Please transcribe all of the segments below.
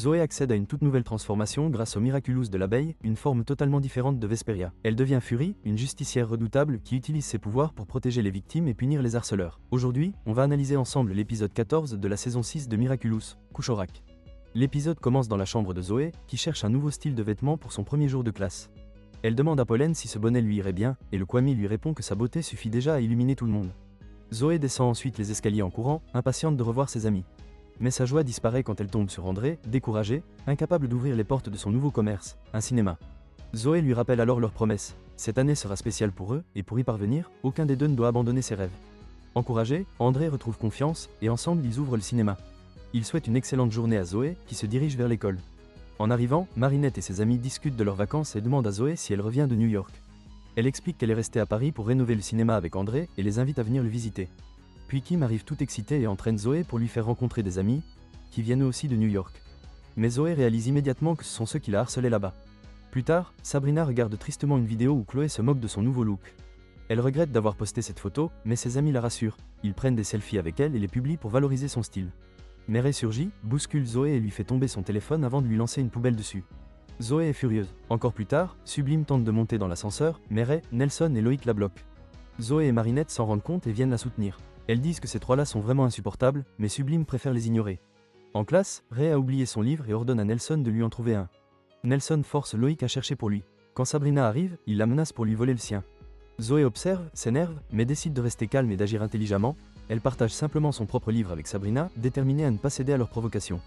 Zoé accède à une toute nouvelle transformation grâce au Miraculous de l'abeille, une forme totalement différente de Vesperia. Elle devient Fury, une justicière redoutable qui utilise ses pouvoirs pour protéger les victimes et punir les harceleurs. Aujourd'hui, on va analyser ensemble l'épisode 14 de la saison 6 de Miraculous, Couchorak. L'épisode commence dans la chambre de Zoé, qui cherche un nouveau style de vêtements pour son premier jour de classe. Elle demande à Pollen si ce bonnet lui irait bien, et le Kwami lui répond que sa beauté suffit déjà à illuminer tout le monde. Zoé descend ensuite les escaliers en courant, impatiente de revoir ses amis. Mais sa joie disparaît quand elle tombe sur André, découragé, incapable d'ouvrir les portes de son nouveau commerce, un cinéma. Zoé lui rappelle alors leur promesse. Cette année sera spéciale pour eux, et pour y parvenir, aucun des deux ne doit abandonner ses rêves. Encouragé, André retrouve confiance, et ensemble ils ouvrent le cinéma. Ils souhaitent une excellente journée à Zoé, qui se dirige vers l'école. En arrivant, Marinette et ses amis discutent de leurs vacances et demandent à Zoé si elle revient de New York. Elle explique qu'elle est restée à Paris pour rénover le cinéma avec André et les invite à venir le visiter. Puis Kim arrive tout excité et entraîne Zoé pour lui faire rencontrer des amis, qui viennent eux aussi de New York. Mais Zoé réalise immédiatement que ce sont ceux qui la harcelaient là-bas. Plus tard, Sabrina regarde tristement une vidéo où Chloé se moque de son nouveau look. Elle regrette d'avoir posté cette photo, mais ses amis la rassurent. Ils prennent des selfies avec elle et les publient pour valoriser son style. Mais Ray surgit, bouscule Zoé et lui fait tomber son téléphone avant de lui lancer une poubelle dessus. Zoé est furieuse. Encore plus tard, Sublime tente de monter dans l'ascenseur, mais Ray, Nelson et Loïc la bloquent. Zoé et Marinette s'en rendent compte et viennent la soutenir. Elles disent que ces trois-là sont vraiment insupportables, mais Sublime préfère les ignorer. En classe, Ray a oublié son livre et ordonne à Nelson de lui en trouver un. Nelson force Loïc à chercher pour lui. Quand Sabrina arrive, il la menace pour lui voler le sien. Zoé observe, s'énerve, mais décide de rester calme et d'agir intelligemment. Elle partage simplement son propre livre avec Sabrina, déterminée à ne pas céder à leur provocation.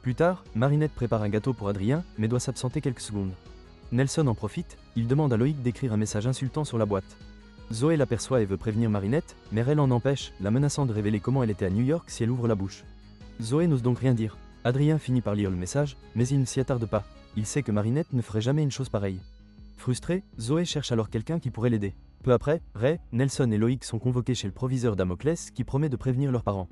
Plus tard, Marinette prépare un gâteau pour Adrien, mais doit s'absenter quelques secondes. Nelson en profite, il demande à Loïc d'écrire un message insultant sur la boîte. Zoé l'aperçoit et veut prévenir Marinette, mais elle l'en empêche, la menaçant de révéler comment elle était à New York si elle ouvre la bouche. Zoé n'ose donc rien dire. Adrien finit par lire le message, mais il ne s'y attarde pas. Il sait que Marinette ne ferait jamais une chose pareille. Frustrée, Zoé cherche alors quelqu'un qui pourrait l'aider. Peu après, Ray, Nelson et Loïc sont convoqués chez le proviseur Damoclès qui promet de prévenir leurs parents.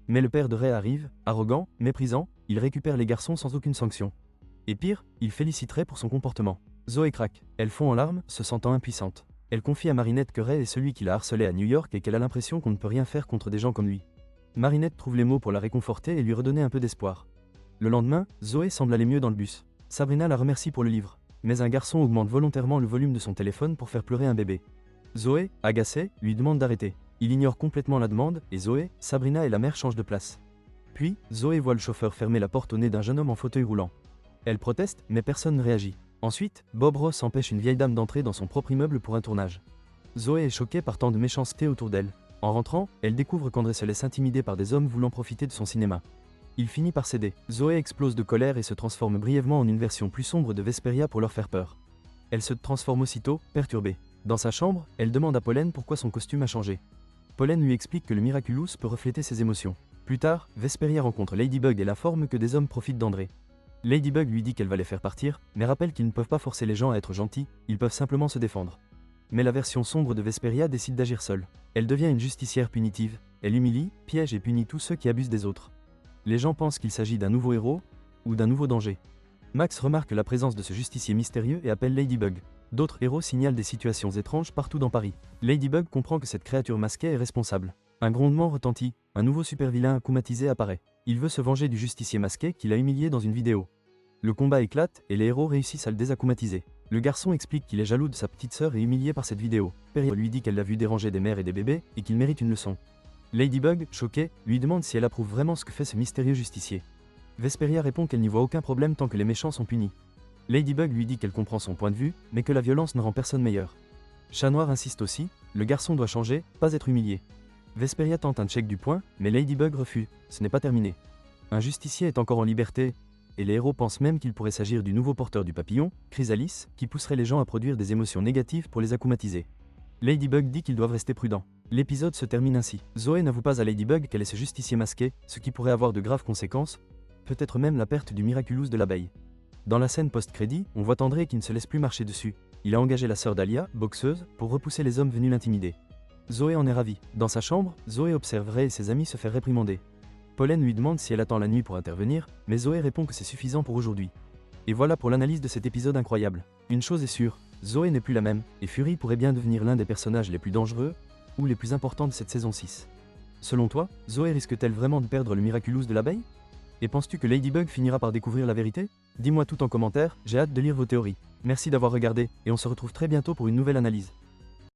Mais le père de Ray arrive, arrogant, méprisant, il récupère les garçons sans aucune sanction. Et pire, il félicite Ray pour son comportement. Zoé craque, elle fond en larmes, se sentant impuissante. Elle confie à Marinette que Ray est celui qui l'a harcelée à New York et qu'elle a l'impression qu'on ne peut rien faire contre des gens comme lui. Marinette trouve les mots pour la réconforter et lui redonner un peu d'espoir. Le lendemain, Zoé semble aller mieux dans le bus. Sabrina la remercie pour le livre. Mais un garçon augmente volontairement le volume de son téléphone pour faire pleurer un bébé. Zoé, agacée, lui demande d'arrêter. Il ignore complètement la demande, et Zoé, Sabrina et la mère changent de place. Puis, Zoé voit le chauffeur fermer la porte au nez d'un jeune homme en fauteuil roulant. Elle proteste, mais personne ne réagit. Ensuite, Bob Ross empêche une vieille dame d'entrer dans son propre immeuble pour un tournage. Zoé est choquée par tant de méchanceté autour d'elle. En rentrant, elle découvre qu'André se laisse intimider par des hommes voulant profiter de son cinéma. Il finit par céder. Zoé explose de colère et se transforme brièvement en une version plus sombre de Vesperia pour leur faire peur. Elle se transforme aussitôt, perturbée. Dans sa chambre, elle demande à Pollen pourquoi son costume a changé. Pollen lui explique que le Miraculous peut refléter ses émotions. Plus tard, Vesperia rencontre Ladybug et l'informe que des hommes profitent d'André. Ladybug lui dit qu'elle va les faire partir, mais rappelle qu'ils ne peuvent pas forcer les gens à être gentils, ils peuvent simplement se défendre. Mais la version sombre de Vesperia décide d'agir seule. Elle devient une justicière punitive, elle humilie, piège et punit tous ceux qui abusent des autres. Les gens pensent qu'il s'agit d'un nouveau héros, ou d'un nouveau danger. Max remarque la présence de ce justicier mystérieux et appelle Ladybug. D'autres héros signalent des situations étranges partout dans Paris. Ladybug comprend que cette créature masquée est responsable. Un grondement retentit, un nouveau super-vilain akumatisé apparaît. Il veut se venger du justicier masqué qu'il a humilié dans une vidéo. Le combat éclate et les héros réussissent à le désakumatiser. Le garçon explique qu'il est jaloux de sa petite sœur et humilié par cette vidéo. Perry lui dit qu'elle l'a vu déranger des mères et des bébés et qu'il mérite une leçon. Ladybug, choquée, lui demande si elle approuve vraiment ce que fait ce mystérieux justicier. Vesperia répond qu'elle n'y voit aucun problème tant que les méchants sont punis. Ladybug lui dit qu'elle comprend son point de vue, mais que la violence ne rend personne meilleur. Chat Noir insiste aussi, le garçon doit changer, pas être humilié. Vesperia tente un check du point, mais Ladybug refuse, ce n'est pas terminé. Un justicier est encore en liberté, et les héros pensent même qu'il pourrait s'agir du nouveau porteur du papillon, Chrysalis, qui pousserait les gens à produire des émotions négatives pour les akumatiser. Ladybug dit qu'ils doivent rester prudents. L'épisode se termine ainsi. Zoé n'avoue pas à Ladybug qu'elle est ce justicier masqué, ce qui pourrait avoir de graves conséquences, peut-être même la perte du Miraculous de l'abeille. Dans la scène post-crédit, on voit André qui ne se laisse plus marcher dessus. Il a engagé la sœur d'Alia, boxeuse, pour repousser les hommes venus l'intimider. Zoé en est ravie. Dans sa chambre, Zoé observe Ray et ses amis se faire réprimander. Pollen lui demande si elle attend la nuit pour intervenir, mais Zoé répond que c'est suffisant pour aujourd'hui. Et voilà pour l'analyse de cet épisode incroyable. Une chose est sûre, Zoé n'est plus la même, et Fury pourrait bien devenir l'un des personnages les plus dangereux, ou les plus importants de cette saison 6. Selon toi, Zoé risque-t-elle vraiment de perdre le Miraculous de l'abeille ? Et penses-tu que Ladybug finira par découvrir la vérité? Dis-moi tout en commentaire, j'ai hâte de lire vos théories. Merci d'avoir regardé, et on se retrouve très bientôt pour une nouvelle analyse.